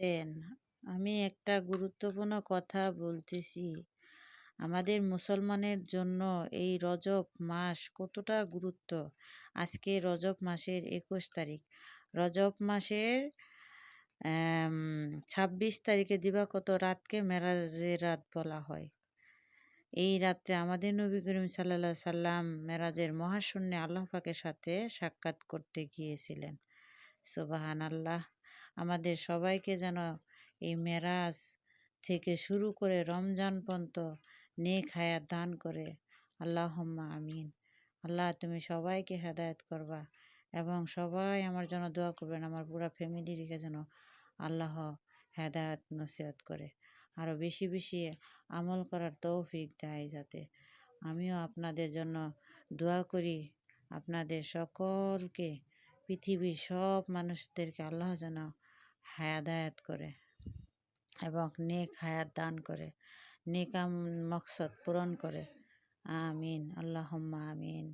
দেন, আমি একটা গুরুত্বপূর্ণ কথা বলতেছি। আমাদের মুসলমানের জন্য এই রজব মাস কতটা গুরুত্ব। আজকে রজব মাসের ২১ তারিখ। রজব মাসের ২৬ তারিখে দিবাগত রাতকে মেরাজের রাত বলা হয়। এই রাত্রে আমাদের নবী করিম সাল্লাল্লাহু আলাইহি সাল্লাম মেরাজের মহাশূন্যে আল্লাহ পাকের সাথে সাক্ষাৎ করতে গিয়েছিলেন। সুবহানাল্লাহ। আমাদের সবাইকে যেন এই মেরাজ থেকে শুরু করে রমজান পর্যন্ত নেক হায়াত দান করে। আল্লাহুম্মা আমিন। আল্লাহ তুমি সবাইকে হেদায়েত করবা এবং সবাই আমার জন্য দোয়া করবেন। আমার পুরা ফ্যামিলিকে যেন আল্লাহ হেদায়েত নসিহত করে। আরও বেশি বেশি আমল করার তৌফিক দেয় যাতে। আমিও আপনাদের জন্য দোয়া করি। আপনাদের সকলকে, পৃথিবীর সব মানুষদেরকে আল্লাহ যেন হেদায়েত করে এবং নেক হায়াত দান করে, নেক মকসদ পূরণ করে। আমিন। আল্লাহুম্মা আমিন।